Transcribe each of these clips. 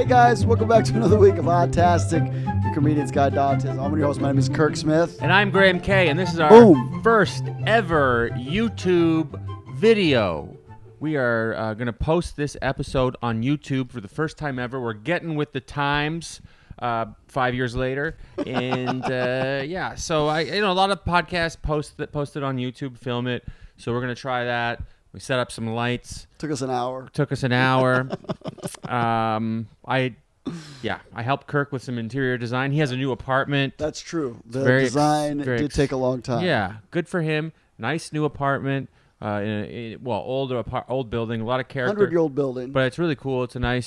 guys, welcome back to another week of Autastic, your comedian's guide to autism. I'm your host. My name is Kirk Smith. And I'm Graham K. And this is our first ever YouTube video. We are going to post this episode on YouTube for the first time ever. We're getting with the times 5 years later. And yeah, so a lot of podcasts post it on YouTube, film it. So we're going to try that. We set up some lights. Took us an hour. I helped Kirk with some interior design. He has a new apartment. That's true. The design did take a long time. Yeah, good for him. Nice new apartment. Old building, a lot of character. 100-year-old building. But it's really cool. It's a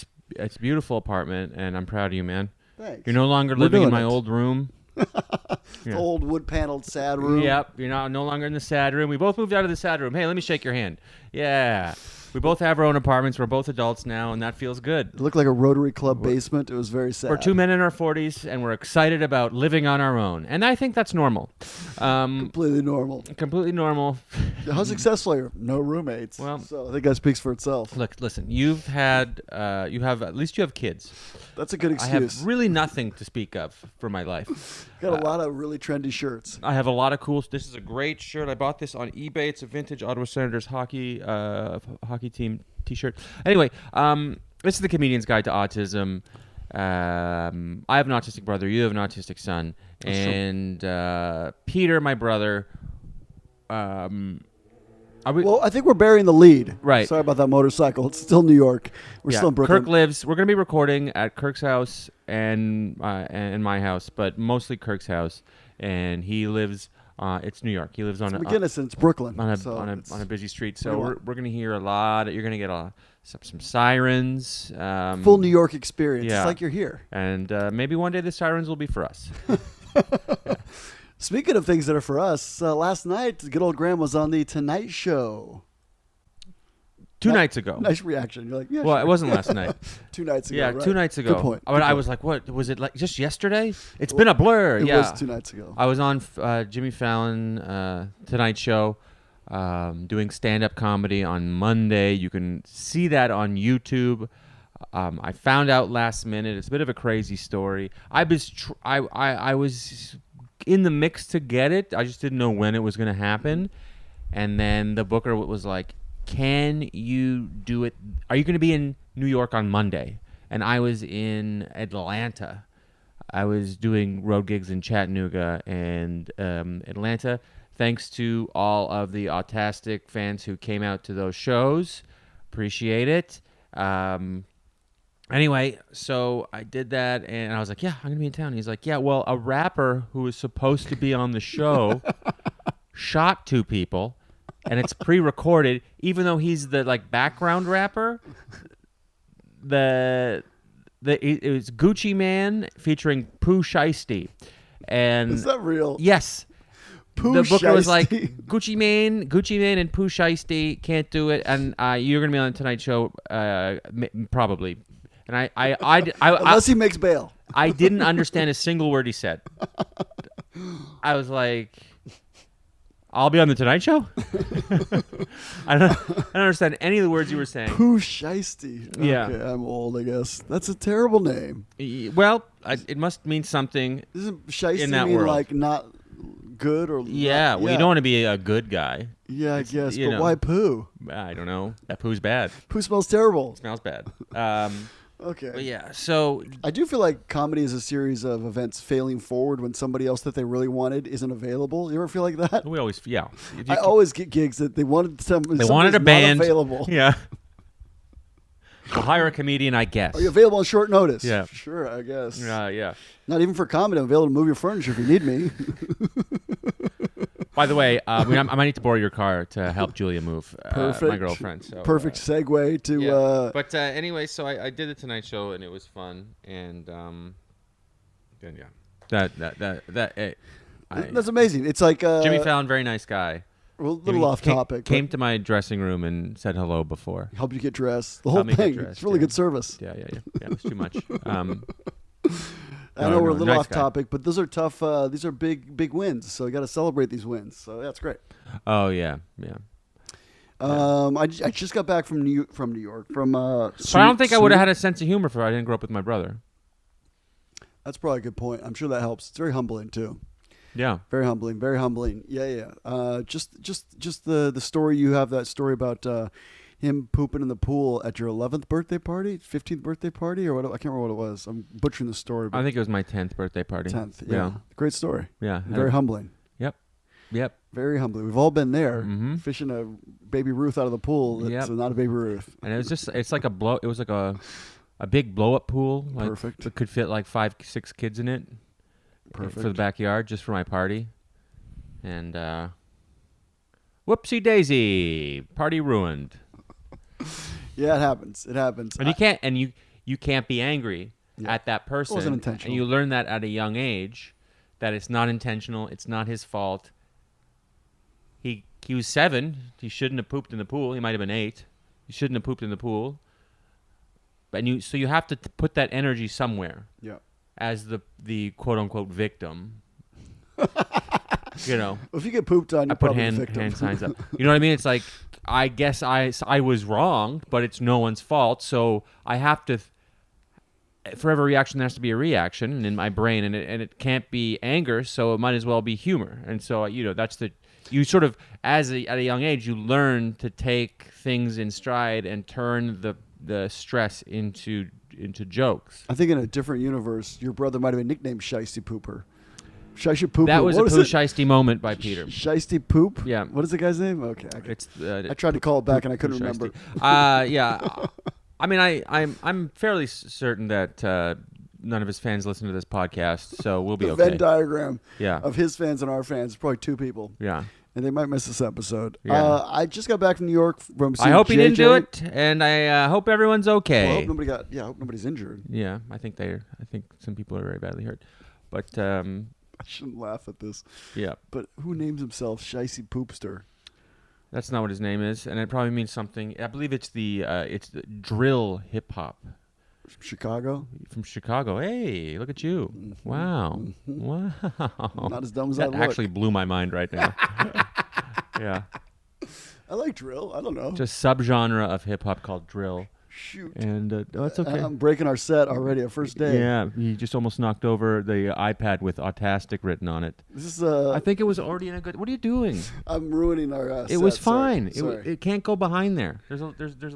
beautiful apartment, and I'm proud of you, man. Thanks. You're no longer living in my old room. The old wood-paneled sad room. Yep, you're no longer in the sad room. We both moved out of the sad room. Hey, let me shake your hand. Yeah. We both have our own apartments. We're both adults now, and that feels good. It looked like a Rotary Club basement. It was very sad. We're two men in our 40s, and we're excited about living on our own. And I think that's normal. Completely normal. Completely normal. How successful are you? No roommates. Well, so I think that speaks for itself. Look, listen. You have kids. That's a good excuse. I have really nothing to speak of for my life. Got a lot of really trendy shirts. I have a lot of cool. This is a great shirt. I bought this on eBay. It's a vintage Ottawa Senators hockey team T-shirt. Anyway, this is the Comedian's Guide to Autism. I have an autistic brother. You have an autistic son, and Peter, my brother. Well, I think we're burying the lead. Right. Sorry about that motorcycle. It's still New York. We're still in Brooklyn. Kirk lives. We're going to be recording at Kirk's house and my house, but mostly Kirk's house. And he lives. It's New York. He lives on McGinnis, and it's Brooklyn on a busy street. So we're going to hear a lot. You're going to get some sirens. Full New York experience. Yeah. It's like you're here. And maybe one day the sirens will be for us. Yeah. Speaking of things that are for us, last night, good old Graham was on the Tonight Show. Two nights ago. Nice reaction. You're like, yeah. Well, sure. it wasn't last night. 2 nights ago. Yeah, right? 2 nights ago. Good point. I was like, what? Was it like just yesterday? It's been a blur. It was 2 nights ago. I was on Jimmy Fallon Tonight Show doing stand-up comedy on Monday. You can see that on YouTube. I found out last minute. It's a bit of a crazy story. I was in the mix to get it. I just didn't know when it was going to happen. And then the booker was like, can you do it? Are you going to be in New York on Monday? And I was in Atlanta. I was doing road gigs in Chattanooga and Atlanta. Thanks to all of the Autastic fans who came out to those shows. Appreciate it. Anyway, so I did that, and I was like, yeah, I'm going to be in town. He's like, yeah, well, a rapper who was supposed to be on the show shot 2 people, and it's pre-recorded, even though he's the background rapper. It was Gucci Man featuring Pooh Shiesty. And is that real? Yes. Pooh the booker Shiesty. was like, Gucci Mane and Pooh Shiesty can't do it, and you're going to be on the Tonight Show probably. And I unless he makes bail. I didn't understand a single word he said. I was like, I'll be on the Tonight Show? I don't understand any of the words you were saying. Pooh Shiesty. Yeah. Okay, I'm old, I guess. That's a terrible name. Well, it must mean something. Doesn't Shiesty in that mean world. like not good or yeah, well, you don't want to be a good guy. Yeah, I guess. But why Pooh? I don't know. That Pooh's bad. Pooh smells terrible. It smells bad. Okay. But yeah, so I do feel like comedy is a series of events failing forward when somebody else that they really wanted isn't available. You ever feel like that? We always, yeah. I always get gigs that they wanted somebody. They wanted a band. Not available. Yeah. We'll hire a comedian, I guess. Are you available on short notice? Yeah. Sure, I guess. Yeah. Not even for comedy. I'm available to move your furniture if you need me. By the way, I might need to borrow your car to help Julia move. Perfect. My girlfriend. So, perfect segue to. Yeah. But anyway, so I did the Tonight Show and it was fun, and then yeah, that's amazing. It's like Jimmy Fallon, very nice guy. Well, a little off topic. Came to my dressing room and said hello before. Helped you get dressed. The whole thing. It's really good service. Yeah. It was too much. I know we're a little off topic, but those are tough. These are big wins, so you got to celebrate these wins. So that's great. Oh yeah. I just got back from New York. But I don't think I would have had a sense of humor if I didn't grow up with my brother. That's probably a good point. I'm sure that helps. It's very humbling too. Yeah. Very humbling. Very humbling. Yeah. Just the story you have, that story about him pooping in the pool at your 11th birthday party, 15th birthday party, or what? I can't remember what it was. I'm butchering the story. I think it was my 10th birthday party. 10th. Yeah. Great story. Yeah. Very humbling. Yep. Very humbling. We've all been there, Mm-hmm. fishing a baby Ruth out of the pool. That's not a baby Ruth. And it's like it was like a big blow up pool. Like, Perfect. It could fit like 5-6 kids in it. Perfect. For the backyard, just for my party. And whoopsie daisy, party ruined. Yeah, it happens. And you can't be angry at that person. It wasn't intentional. And you learn that at a young age, that it's not intentional. It's not his fault. He was 7. He shouldn't have pooped in the pool. He might have been 8. He shouldn't have pooped in the pool. So you have to put that energy somewhere. Yeah. As the quote unquote victim. You know. If you get pooped on, you I put probably hand the victim. signs up. You know what I mean? It's like, I guess I was wrong, but it's no one's fault. So I have to. For every reaction, there has to be a reaction in my brain, and it can't be anger, so it might as well be humor. And so you sort of at a young age, you learn to take things in stride and turn the stress into jokes. I think in a different universe, your brother might have been nicknamed Shiesty Pooper. Shiesty Pooper. That was a poo shiesty moment by Peter. Shiesty Poop? Yeah. What is the guy's name? Okay. I tried to call it back and I couldn't remember. Yeah. I mean, I'm fairly certain that none of his fans listen to this podcast, so we'll be the okay. Venn diagram Yeah. of his fans and our fans, probably 2 people. Yeah. And they might miss this episode. Yeah. I just got back from New York from seeing I hope JJ. he didn't do it, and I hope everyone's okay. Well, I hope nobody's injured. Yeah, I think some people are very badly hurt, but I shouldn't laugh at this. yeah, But who names himself Shiesty Poopster? that's not what his name is, and it probably means something. I believe it's the drill hip hop Chicago? from Chicago. Hey, look at you! Mm-hmm. Wow, wow! Not as dumb as I that look. actually blew my mind right now. Yeah, I like drill. I don't know. just subgenre of hip hop called drill, Shoot. and that's okay. I'm breaking our set already at first day. Yeah, he just almost knocked over the iPad with autistic written on it. This is I think it was already in a good. What are you doing? I'm ruining our It was set. Sorry. fine. It can't go behind there. There's a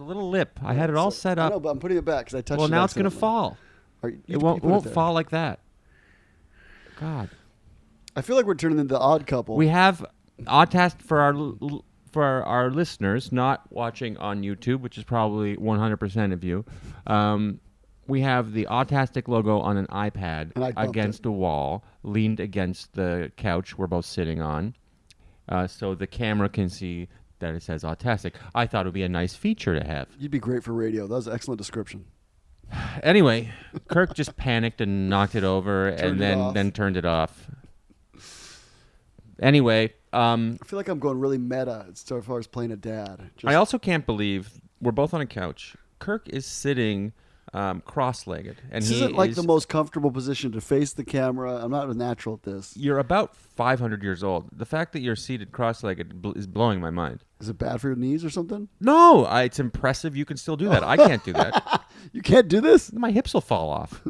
little lip. I had it all set I up. know, but I'm putting it back because I touched it. Well, now it's gonna accidentally. fall. You It won't put there. fall like that. God, I feel like we're turning into the odd couple. we have Autast for our listeners not watching on YouTube, which is probably 100% of you. We have the Autastic logo on an iPad And I bumped against a wall, leaned against the couch we're both sitting on, so the camera can see that it says Autastic. I thought it would be a nice feature to have. You'd be great for radio. That was an excellent description. Anyway, Kirk just panicked and knocked it over, and then turned it off. Anyway, I feel like I'm going really meta as far as playing a dad. I also can't believe we're both on a couch. Kirk is sitting cross-legged, and This isn't like the most comfortable position to face the camera. I'm not a natural at this. You're about 500 years old. The fact that you're seated cross-legged is blowing my mind. Is it bad for your knees or something? No, it's impressive. You can still do that. I can't do that. You can't do this? My hips will fall off.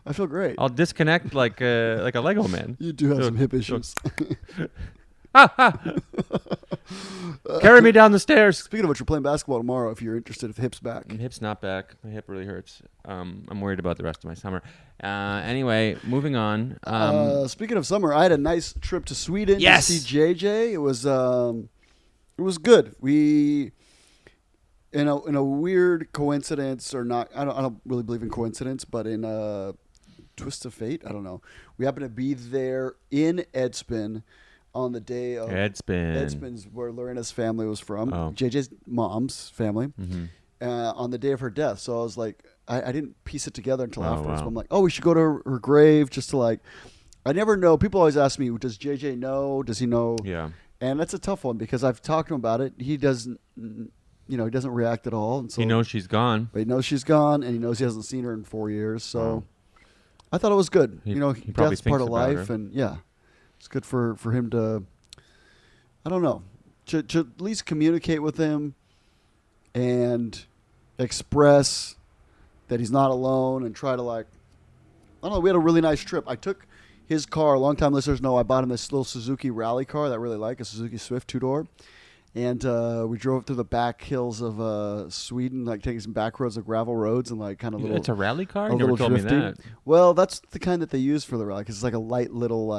I feel great. I'll disconnect like a Lego man. You do have some hip issues. Carry me down the stairs. Speaking of which, we're playing basketball tomorrow if you're interested, if hip's back. My hip's not back. My hip really hurts. I'm worried about the rest of my summer. Anyway, moving on. Speaking of summer, I had a nice trip to Sweden Yes! to see JJ. It was good. We in a weird coincidence or not, I don't really believe in coincidence, but in a twist of fate, I don't know. We happened to be there in Edspin on the day of Edspin's, where Lorena's family was from, JJ's mom's family, on the day of her death. So I was like, I didn't piece it together until afterwards. Wow. But I'm like, oh, we should go to her grave just to like. I never know. People always ask me, does JJ know? Does he know? Yeah. And that's a tough one because I've talked to him about it. He doesn't, he doesn't react at all. And so He knows she's gone. But he knows she's gone, and he knows he hasn't seen her in 4 years. So I thought it was good. He probably death's part thinks of about life, her. and it's good for him to, I don't know, to at least communicate with him and express that he's not alone and try to I don't know. We had a really nice trip. I took his car. Long-time listeners know I bought him this little Suzuki rally car that I really like, a Suzuki Swift two-door. And we drove through the back hills of Sweden, taking some back roads, gravel roads, and kind of little. It's a rally car. A You never little told me drifting. that. Well, that's the kind that they use for the rally because it's a light little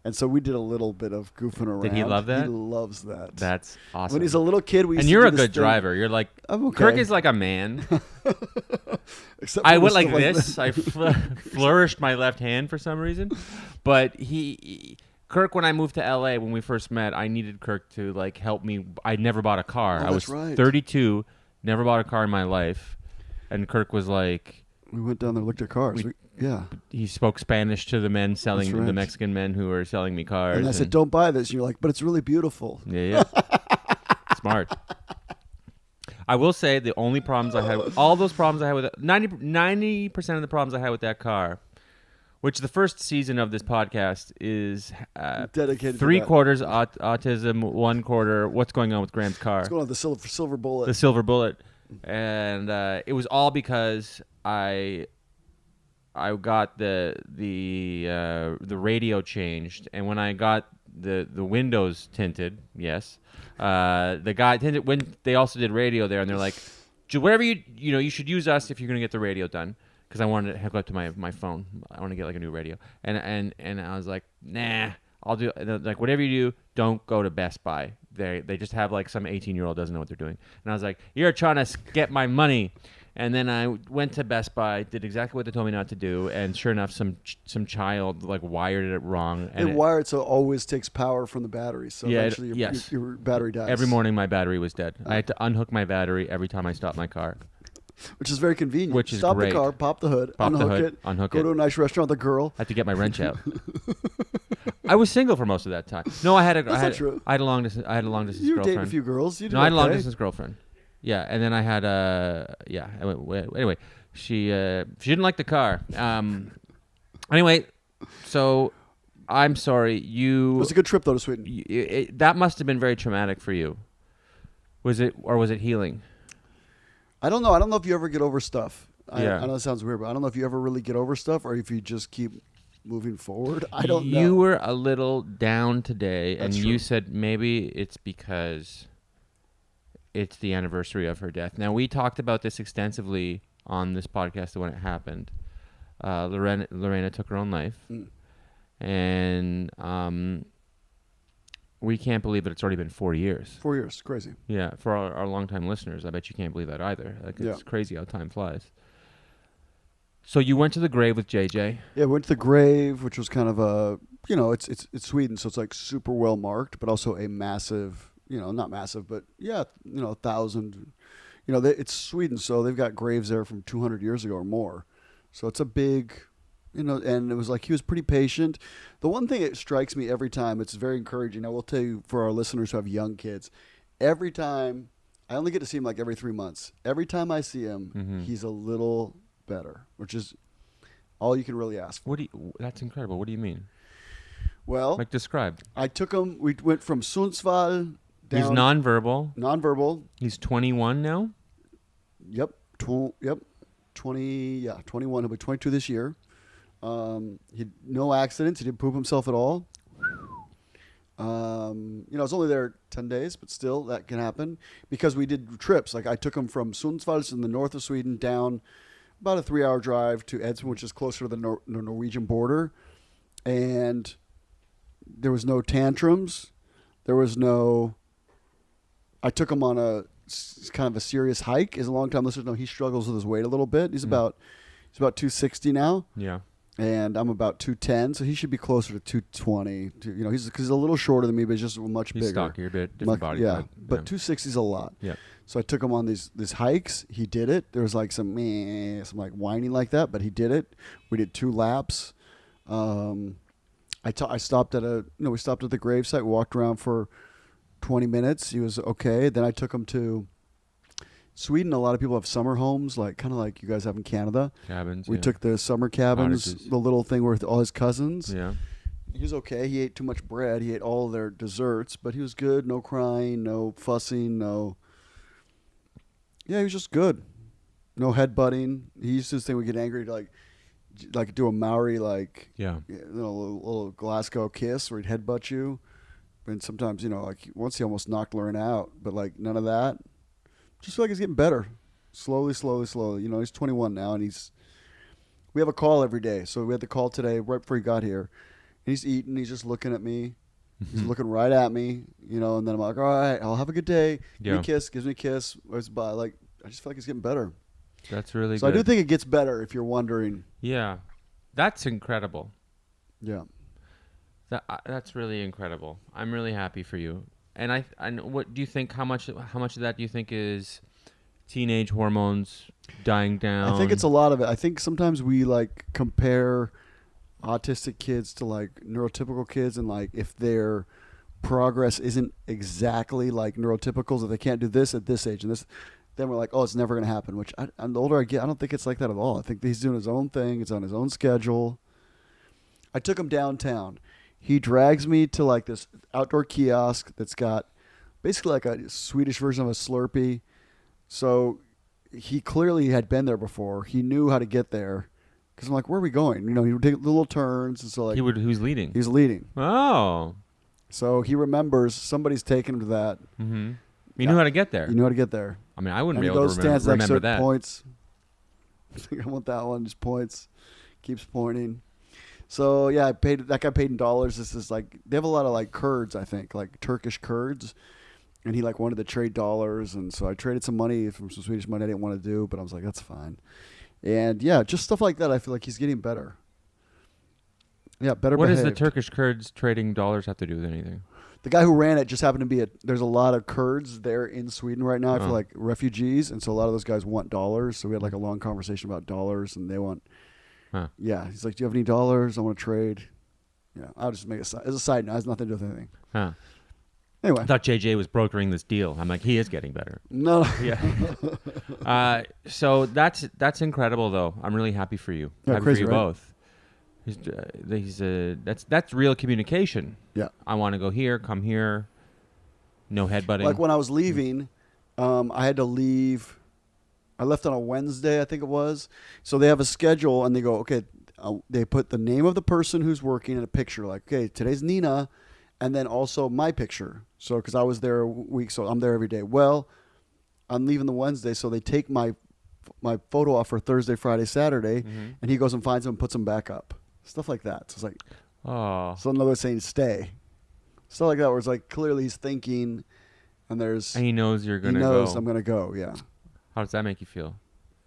And so we did a little bit of goofing around. Did he love that? He loves that. That's awesome. When he's a little kid, we used and to you're do a this good thing. driver. You're like I'm okay. Kirk is like a man. Except I for went the like stuff this. I flourished my left hand for some reason, but Kirk, when I moved to LA when we first met, I needed Kirk to help me. I never bought a car. Oh, I was that's right. 32, never bought a car in my life, and Kirk was like, We went down there and looked at cars. Yeah. he spoke Spanish to the men selling That's right. the Mexican men who were selling me cars. And I said, "Don't buy this." And you're like, "But it's really beautiful." Yeah. Smart. I will say the only problems I had, all those problems I had with 90% of the problems I had with that car, which the first season of this podcast is Dedicated. three to that. quarters autism, 1 quarter what's going on with Graham's car, What's going on with the silver bullet? the silver bullet, and it was all because I got the radio changed, and when I got the windows tinted, yes, the guy tinted when they also did radio there, and they're like, whatever you should use us if you're gonna get the radio done, because I wanted to hook up to my phone. I want to get a new radio, and I was like, nah, I'll do whatever you do, don't go to Best Buy. They just have some 18-year-old doesn't know what they're doing, and I was like, you're trying to get my money. And then I went to Best Buy, did exactly what they told me not to do, and sure enough, some child wired it wrong. And it wired so it always takes power from the battery. So Yeah, eventually your battery dies. Every morning my battery was dead. I had to unhook my battery every time I stopped my car. Which is very convenient. Which is Stop great. the car, pop the hood, Pop the unhook hood, it, unhook go it. to a nice restaurant with a girl. I had to get my wrench out. I was single for most of that time. No, I had That's not true. I had a long distance. I had a long distance You were girlfriend. dating a few girls. You did No, I had a long okay. distance girlfriend. Yeah, and then I had anyway, she didn't like the car. Anyway, so I'm sorry. It was a good trip though to Sweden. That must have been very traumatic for you. Was it healing? I don't know. I don't know if you ever get over stuff. Yeah. I know it sounds weird, but I don't know if you ever really get over stuff or if you just keep moving forward. I don't know. You were a little down today, That's and true. you said maybe it's because it's the anniversary of her death. Now, we talked about this extensively on this podcast when it happened. Lorena took her own life, and we can't believe that it's already been 4 years. 4 years. Crazy. Yeah, for our longtime listeners, I bet you can't believe that either. It's crazy how time flies. So you went to the grave with JJ. Yeah, we went to the grave, which was kind of a, it's Sweden, so it's super well marked, but also a massive, not massive, but 1,000. It's Sweden, so they've got graves there from 200 years ago or more. So it's a big, and it was he was pretty patient. The one thing that strikes me every time, it's very encouraging. I will tell you for our listeners who have young kids, every time, I only get to see him every 3 months. Every time I see him, he's a little better, which is all you can really ask for. That's incredible. What do you mean? Well, Describe. I took him, we went from Sundsvall down. He's nonverbal. Nonverbal. He's 21 now? Yep. 21. He'll be 22 this year. He no accidents. He didn't poop himself at all. I was only there 10 days, but still that can happen because we did trips. I took him from Sundsvall in the north of Sweden down about a 3-hour drive to Edsbyn, which is closer to the Norwegian border. And there was no tantrums. There was no, I took him on a kind of a serious hike. As a long-time listeners know, he struggles with his weight a little bit. He's about 260 now. Yeah. And I'm about 210, so he should be closer to 220. Because he's a little shorter than me, but he's just much bigger. He's stockier, a bit different body yeah, type. but 260 is a lot. Yeah. So I took him on these hikes. He did it. There was some whining like that, but he did it. We did 2 laps. I stopped at we stopped at the gravesite. We walked around for 20 minutes. He was okay. Then I took him to Sweden. A lot of people have summer homes, kind of like you guys have in Canada. Cabins. We took the summer cabins, Cottages. the little thing with all his cousins. Yeah. he was okay. He ate too much bread. He ate all their desserts, but he was good. No crying, no fussing, no. Yeah, he was just good. No headbutting. He used to think we get angry to like do a Maori Yeah. little Glasgow kiss where he'd headbutt you, and sometimes like once he almost knocked Lauren out, but like none of that. Just feel like he's getting better, slowly, slowly, slowly. He's 21 now, and we have a call every day. So we had the call today right before he got here. He's eating. He's just looking at me. He's looking right at me, and then I'm like, all right, I'll have a good day. Give me a kiss. Gives me a kiss. Where's bye? Like, I just feel like he's getting better. That's really So good. I do think it gets better if you're wondering. Yeah. That's incredible. Yeah. That's really incredible. I'm really happy for you. And what do you think? How much of that do you think is teenage hormones dying down? I think it's a lot of it. I think sometimes we like compare autistic kids to like neurotypical kids, and like if their progress isn't exactly like neurotypicals, if they can't do this at this age and this, then we're like, oh, it's never going to happen. Which the older I get, I don't think it's like that at all. I think he's doing his own thing. It's on his own schedule. I took him downtown. He drags me to like this outdoor kiosk that's got basically like a Swedish version of a Slurpee. So he clearly had been there before. He knew how to get there. Because I'm like, where are we going? He would take little turns. And so like Who's leading? He's leading. Oh. So he remembers somebody's taking him to that. Mm-hmm. You knew how to get there. You know how to get there. I mean, I wouldn't And be able to stands next remember to that. Points. I want that one. Just points. Keeps pointing. So yeah, that guy paid in dollars. This is like they have a lot of like curds, I think, like Turkish curds, and he like wanted to trade dollars, and so I traded some money from some Swedish money I didn't want to do, but I was like, that's fine. And yeah, just stuff like that. I feel like he's getting better. Yeah, better. What behaved. does the Turkish Kurds trading dollars have to do with anything? The guy who ran it just happened to be there's a lot of Kurds there in Sweden right now for like refugees, and so a lot of those guys want dollars. So we had like a long conversation about dollars, and they want. Huh. Yeah, he's like, "Do you have any dollars? I want to trade." Yeah, I'll just make as a side note. It has nothing to do with anything. Huh. Anyway, I thought JJ was brokering this deal. I'm like, he is getting better. no. Yeah. So that's incredible, though. I'm really happy for you. Yeah, happy crazy, for you right? both. That's real communication. Yeah. I want to go here, come here. No headbutting. Like when I was leaving, I had to leave. I left on a Wednesday, I think it was. So they have a schedule, and they go, okay. They put the name of the person who's working in a picture, like, okay, today's Nina, and then also my picture. So because I was there a week, so I'm there every day. Well, I'm leaving the Wednesday, so they take my photo off for Thursday, Friday, Saturday, and he goes and finds them and puts them back up. Stuff like that. So it's like, oh. so another saying stay. Stuff like that, where it's like clearly he's thinking, and there's. And he knows you're gonna go. He knows go. I'm gonna go. Yeah. How does that make you feel?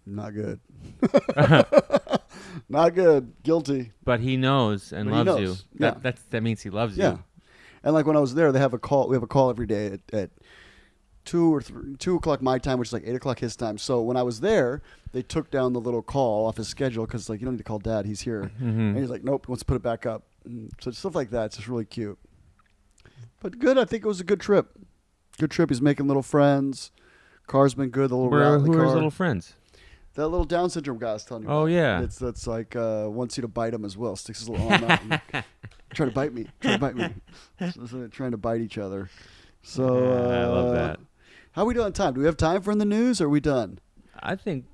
Not good. Not good. Guilty. But he knows and But he loves knows. you. Yeah. That means he loves Yeah. you. And like when I was there, they have a call. We have a call every day at 2 o'clock my time, which is like 8 o'clock his time. So when I was there, they took down the little call off his schedule because like you don't need to call Dad. He's here. And he's like, nope. He wants to put it back up. So stuff like that. It's just really cute. But good. I think it was a good trip. Good trip. He's making little friends. Car's been good. The little Who are car. his little friends? That little Down syndrome guy I was telling you Oh, about. yeah. That's like wants you to bite him as well. Sticks his little arm out and try to bite me. Try to bite me. So they're trying to bite each other. So I love that. How are we doing on time? Do we have time for in the news, or are we done? I think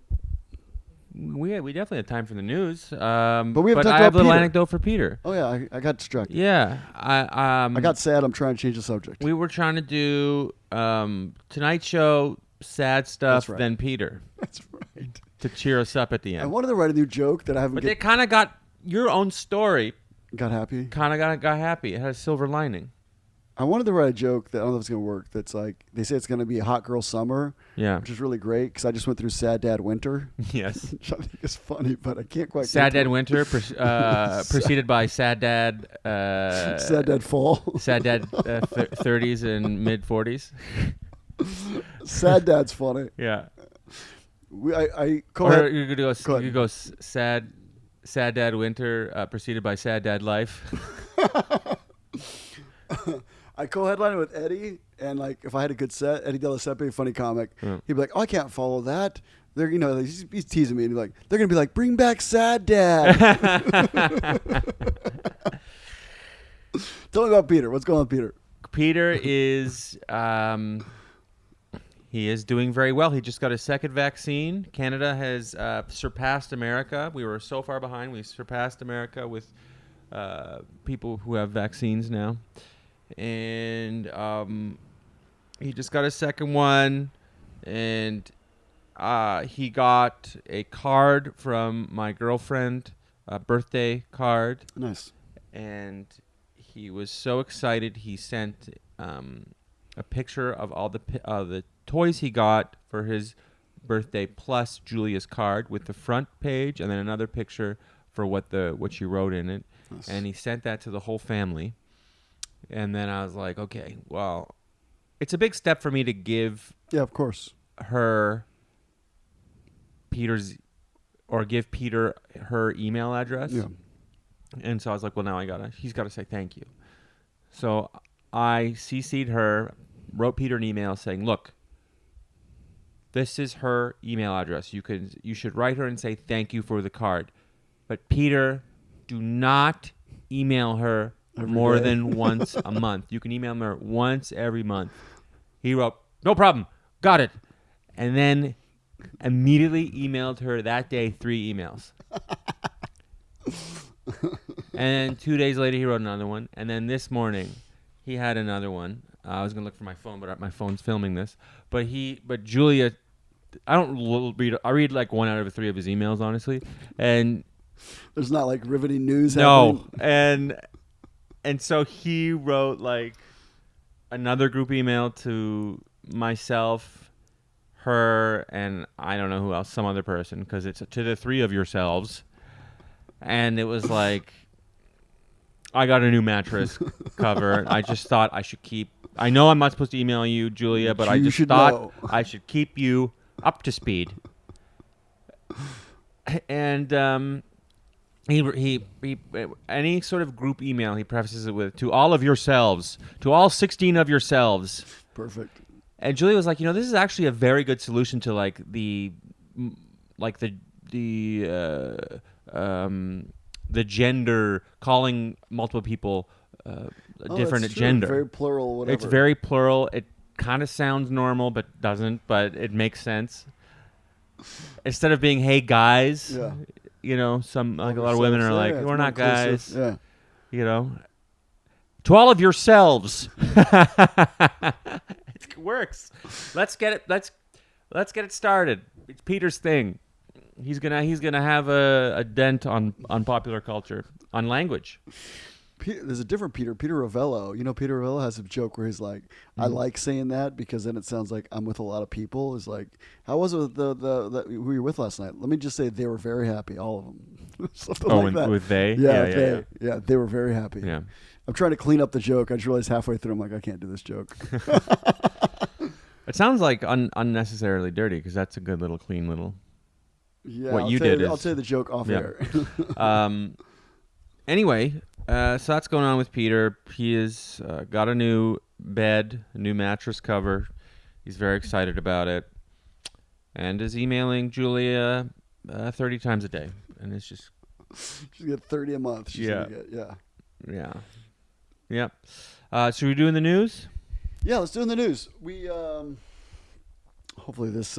we definitely have time for the news. we haven't but talked I have about a little Peter. anecdote for Peter. Oh yeah, I got distracted. Yeah, I got sad. I'm trying to change the subject. We were trying to do Tonight Show, sad stuff, That's right. then Peter That's right. to cheer us up at the I end. wanted to write a new joke that I haven't But they kind of got your own story. got happy. Kind of got happy. It had a silver lining. I wanted to write a joke that I don't know if it's gonna work. That's like they say it's gonna be a hot girl summer, Yeah. which is really great because I just went through sad dad winter. Yes. Which I think is funny, but I can't quite. Sad get Dad Winter, preceded by Sad Dad. Sad dad fall. Sad Dad 30s and mid 40s. Sad dad's funny. Yeah. I go Or ahead. you could go. Go ahead. You could go Sad Dad Winter, preceded by Sad Dad Life. I co-headline with Eddie, and like if I had a good set, Eddie Delaseppe, funny comic, Yeah. he'd be like, "Oh, I can't follow that." They're he's teasing me, and like they're gonna be like, "Bring back Sad Dad." Tell me about Peter. What's going on, Peter? Peter is he is doing very well. He just got his second vaccine. Canada has surpassed America. We were so far behind. We surpassed America with people who have vaccines now. And he just got his second one. And he got a card from my girlfriend, a birthday card. Nice. And he was so excited. He sent a picture of all the toys he got for his birthday, plus Julia's card with the front page, and then another picture for what she wrote in it. Nice. And he sent that to the whole family. And then I was like, okay, well, it's a big step for me to give Yeah, of course. her give Peter her email address. Yeah. And so I was like, well, now he's got to say thank you. So I CC'd her, wrote Peter an email saying, look, this is her email address. You should write her and say thank you for the card. But Peter, do not email her more than once a month. You can email her once every month. He wrote, no problem. Got it. And then immediately emailed her that day 3 emails. And 2 days later, he wrote another one. And then this morning, he had another one. I was going to look for my phone, but my phone's filming this. But Julia, I read like 1 out of 3 of his emails, honestly. And there's not like riveting news. No. Happening. And so he wrote like another group email to myself, her, and I don't know who else, some other person, because it's to the 3 of yourselves. And it was like, I got a new mattress cover. I just thought I should I know I'm not supposed to email you, Julia, but I just thought I should keep you up to speed. And he any sort of group email, he prefaces it with, to all of yourselves, to all 16 of yourselves. Perfect. And Julia was like, this is actually a very good solution to like the gender, calling multiple people a different gender. Very plural, whatever. It's very plural. It kind of sounds normal, but doesn't. But it makes sense. Instead of being, "Hey guys," some like a lot of women are like, "We're not guys." Yeah. To all of yourselves. It works. Let's get it started. It's Peter's thing. He's gonna have a dent on popular culture, on language. There's a different Peter Ravello. Peter Ravello has a joke where he's like, I like saying that because then it sounds like I'm with a lot of people. It's like, how was it with the who you were with last night? Let me just say they were very happy, all of them. Something like that. With they? Yeah, they were very happy. Yeah. I'm trying to clean up the joke. I just realized halfway through, I'm like, I can't do this joke. It sounds like unnecessarily dirty because that's a good little clean little. Yeah, what you did is, I'll tell you the joke off air. Anyway, so that's going on with Peter. He has got a new bed, a new mattress cover. He's very excited about it, and is emailing Julia 30 times a day, and it's just she's got 30 a month. She's gonna get, Yep. So we're doing the news? Yeah, let's do in the news. We hopefully this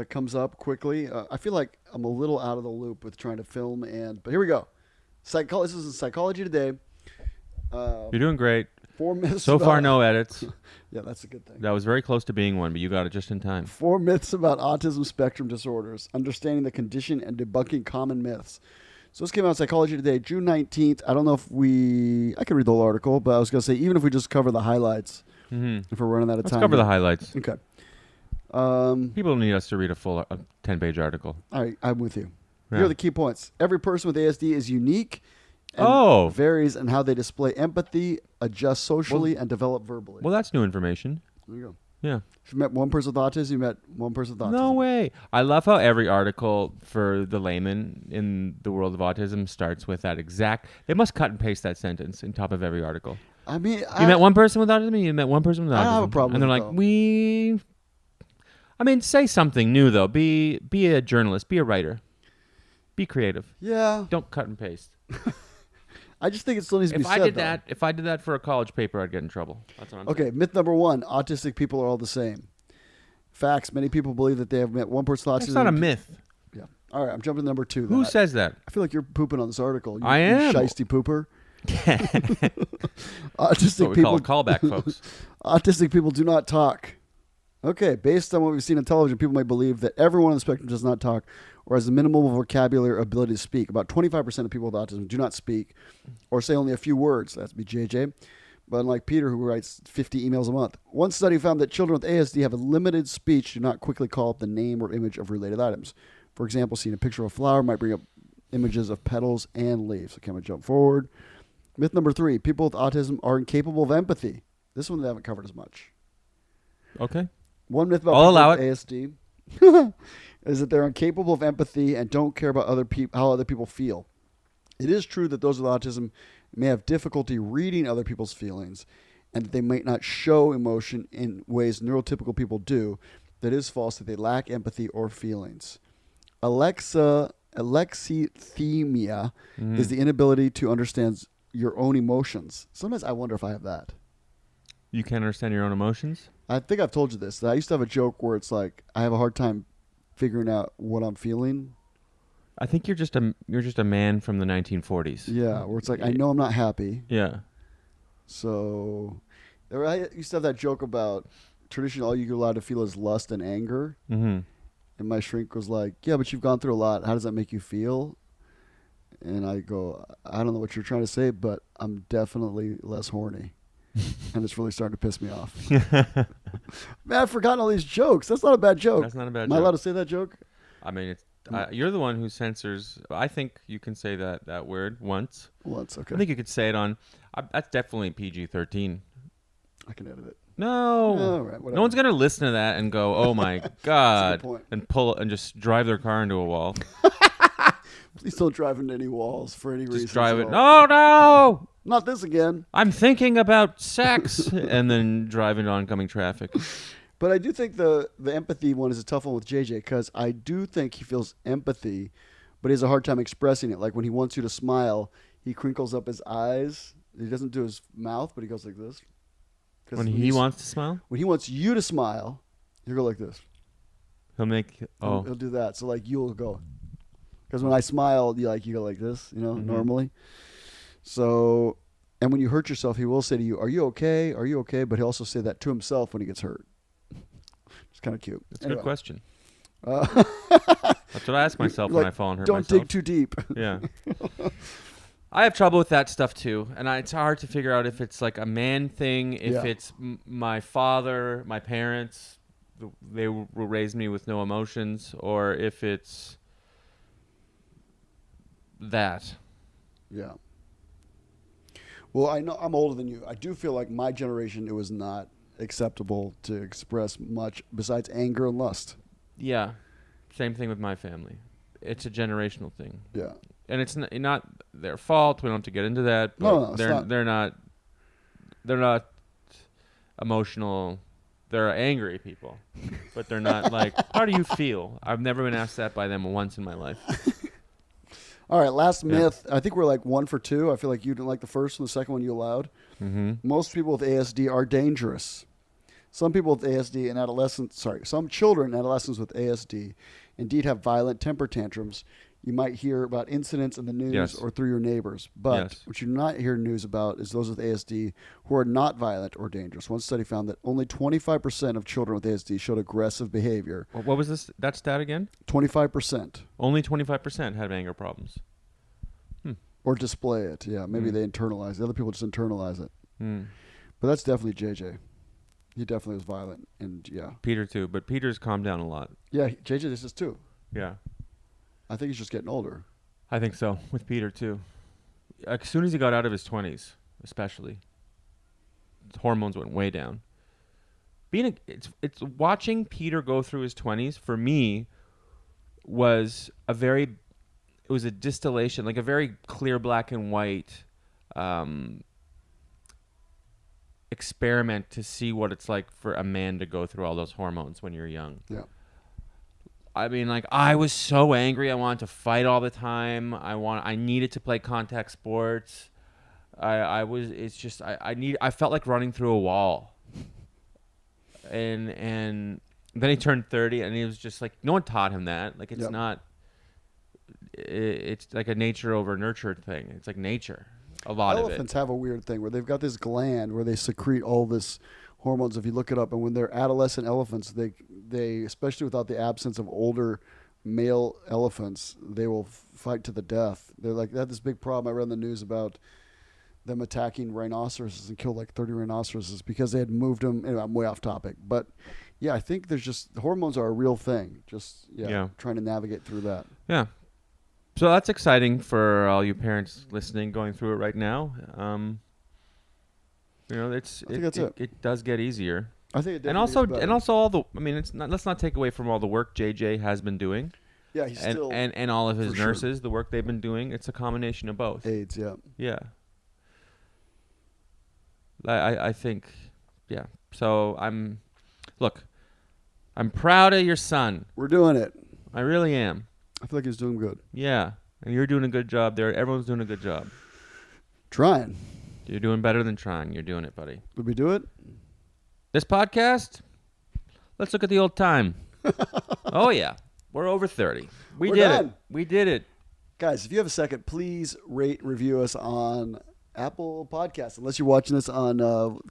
comes up quickly. I feel like I'm a little out of the loop with trying to film, but here we go. This is in Psychology Today. You're doing great. 4 myths. So far, no edits. Yeah, that's a good thing. That was very close to being one, but you got it just in time. 4 myths about autism spectrum disorders, understanding the condition and debunking common myths. So this came out in Psychology Today, June 19th. I don't know if I could read the whole article, but I was going to say, even if we just cover the highlights, if we're running out of time. Let's cover the highlights. Okay. People need us to read a full 10-page article. All right, I'm with you. Yeah. Here are the key points. Every person with ASD is unique and varies in how they display empathy, adjust socially, and develop verbally. Well, that's new information. There you go. Yeah. If you met one person with autism, you met one person with autism. No way. I love how every article for the layman in the world of autism starts with that exact... They must cut and paste that sentence in top of every article. I mean... You met one person with autism, you met one person with autism. I don't have a problem and they're with like, say something new, though. Be a journalist. Be a writer. Be creative. Yeah. Don't cut and paste. I just think it still needs to be If said. if I did that for a college paper, I'd get in trouble. That's what I'm Okay, saying. myth number 1: autistic people are all the same. Facts: many people believe that they have met one person with autism. That's not a myth. Yeah. All right, I'm jumping to number 2. Who then. says that? I feel like you're pooping on this article. I You am. shiesty pooper. That's Autistic what we people. call a callback, folks. Autistic people do not talk. Okay, based on what we've seen on television, people might believe that everyone on the spectrum does not talk or has a minimal vocabulary or ability to speak. About 25% of people with autism do not speak or say only a few words. That's be JJ. But unlike Peter, who writes 50 emails a month. One study found that children with ASD have a limited speech, do not quickly call up the name or image of related items. For example, seeing a picture of a flower might bring up images of petals and leaves. Okay, I'm going to jump forward. Myth number 3: people with autism are incapable of empathy. This one they haven't covered as much. Okay. One myth about I'll people allow with ASD is that they're incapable of empathy and don't care about how other people feel. It is true that those with autism may have difficulty reading other people's feelings and that they might not show emotion in ways neurotypical people do. That is false that they lack empathy or feelings. Alexithymia is the inability to understand your own emotions. Sometimes I wonder if I have that. You can't understand your own emotions? I think I've told you this. That I used to have a joke where it's like I have a hard time figuring out what I'm feeling. I think you're just a man from the 1940s. Yeah, where it's like I know I'm not happy. Yeah. So I used to have that joke about traditionally all you're allowed to feel is lust and anger. Mm-hmm. And my shrink was like, yeah, but you've gone through a lot. How does that make you feel? And I go, I don't know what you're trying to say, but I'm definitely less horny. And it's really starting to piss me off. Man, I've forgotten all these jokes. That's not a bad joke. That's not a bad Am joke. I allowed to say that joke? I mean, you're the one who censors. I think you can say that word once. Once, okay. I think you could say it on. That's definitely PG-13. I can edit it. No. All right, whatever. No one's gonna listen to that and go, "Oh my That's a god," good point. and pull and just drive their car into a wall. Please don't drive into any walls for any reason. Just drive it. No. Not this again. I'm thinking about sex, and then drive into oncoming traffic. But I do think the empathy one is a tough one with JJ because I do think he feels empathy, but he has a hard time expressing it. Like when he wants you to smile, he crinkles up his eyes. He doesn't do his mouth, but he goes like this. When he wants to smile, when he wants you to smile, he'll go like this. he'll make. Oh, He'll do that. So like you'll go, because when I smile, you go like this, normally. So, and when you hurt yourself, he will say to you, "Are you okay? Are you okay?" But he'll also say that to himself when he gets hurt. It's kind of cute. that's a good question. That's That's what I ask myself when I fall and hurt Don't myself. dig too deep. Yeah. I have trouble with that stuff too, and it's hard to figure out if it's like a man thing, if it's my father, my parents, they raised me with no emotions, or if it's that. Yeah. Well, I know I'm older than you. I do feel like my generation, it was not acceptable to express much besides anger and lust. Yeah. Same thing with my family. It's a generational thing. Yeah. And it's not their fault. We don't have to get into that. But No, it's not. They're not emotional. They're angry people, but they're not like, how do you feel? I've never been asked that by them once in my life. All right, last myth. I think we're like 1 for 2. I feel like you didn't like the first one. The second one you allowed. Mm-hmm. Most people with ASD are dangerous. Some people with ASD and some children and adolescents with ASD indeed have violent temper tantrums. You might hear about incidents in the news or through your neighbors. But what you do not hear news about is those with ASD who are not violent or dangerous. One study found that only 25% of children with ASD showed aggressive behavior. What was that stat again? 25%. Only 25% have anger problems. Or display it. Yeah, maybe they internalize it. Other people just internalize it. But that's definitely JJ. He definitely was violent. And yeah. Peter too. But Peter's calmed down a lot. Yeah, JJ this is too. Yeah. I think he's just getting older. I think so. With Peter too. As soon as he got out of his 20s, especially, his hormones went way down. It's watching Peter go through his 20s for me was it was a distillation, like a very clear black and white experiment to see what it's like for a man to go through all those hormones when you're young. Yeah. I mean, like, I was so angry. I wanted to fight all the time. I needed to play contact sports. I was. It's just I felt like running through a wall. And then he turned 30, and he was just like, no one taught him that. Like it's not. It's like a nature over nurture thing. It's like nature. A lot of it. Elephants have a weird thing where they've got this gland where they secrete all this hormones. If you look it up, and when they're adolescent elephants, they especially without the absence of older male elephants, they will fight to the death. They're like they had this big problem. I read in the news about them attacking rhinoceroses and killed like 30 rhinoceroses because they had moved them. Anyway, I'm way off topic, but yeah, I think there's just hormones are a real thing. Just trying to navigate through that. Yeah. So that's exciting for all you parents listening, going through it right now. It does get easier. I think it and also all the. I mean, it's not. Let's not take away from all the work JJ has been doing. Yeah, he's still and all of his nurses, the work they've been doing. It's a combination of both. AIDS, yeah. Yeah. I think, yeah. So I'm proud of your son. We're doing it. I really am. I feel like he's doing good. Yeah. And you're doing a good job there. Everyone's doing a good job. Trying. You're doing better than trying. You're doing it, buddy. Would we do it? This podcast? Let's look at the old time. Oh, yeah. We're over 30. We're done. It. We did it. Guys, if you have a second, please rate and review us on Apple Podcasts. Unless you're watching this on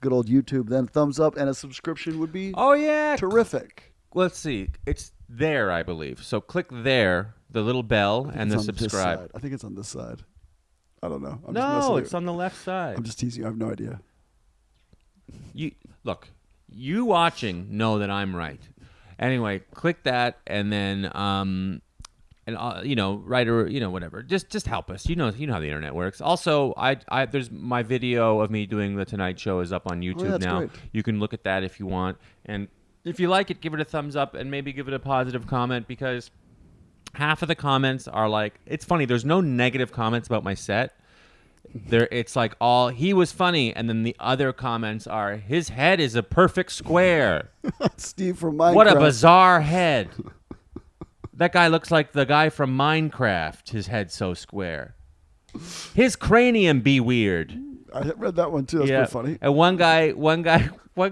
good old YouTube, then thumbs up and a subscription would be terrific. Let's see. It's there, I believe. So click there, the little bell, and the subscribe. I think it's on this side. I don't know. No, it's on the left side. I'm just teasing you. I have no idea. You watching know that I'm right. Anyway, click that, and then write or whatever. Just help us. You know how the internet works. Also, I there's my video of me doing the Tonight Show is up on YouTube now. Great. You can look at that if you want, and if you like it, give it a thumbs up and maybe give it a positive comment, because half of the comments are like, it's funny. There's no negative comments about my set. It's like all he was funny, and then the other comments are his head is a perfect square. Steve from Minecraft. What a bizarre head. That guy looks like the guy from Minecraft. His head's so square. His cranium be weird. I read that one too. That's pretty funny. And one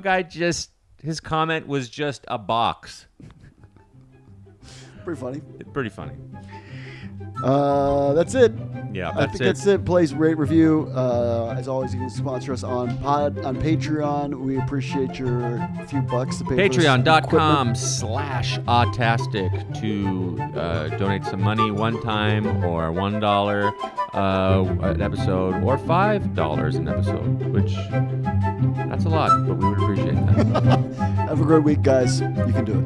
guy just his comment was just a box. Pretty funny. Pretty funny. That's it. Yeah, I think that's it. Please rate, review. As always, you can sponsor us on Patreon. We appreciate your few bucks to pay. Patreon.com/autastic to donate some money one time, or $1 an episode, or $5 an episode, which that's a lot, but we would appreciate that. Have a great week, guys. You can do it.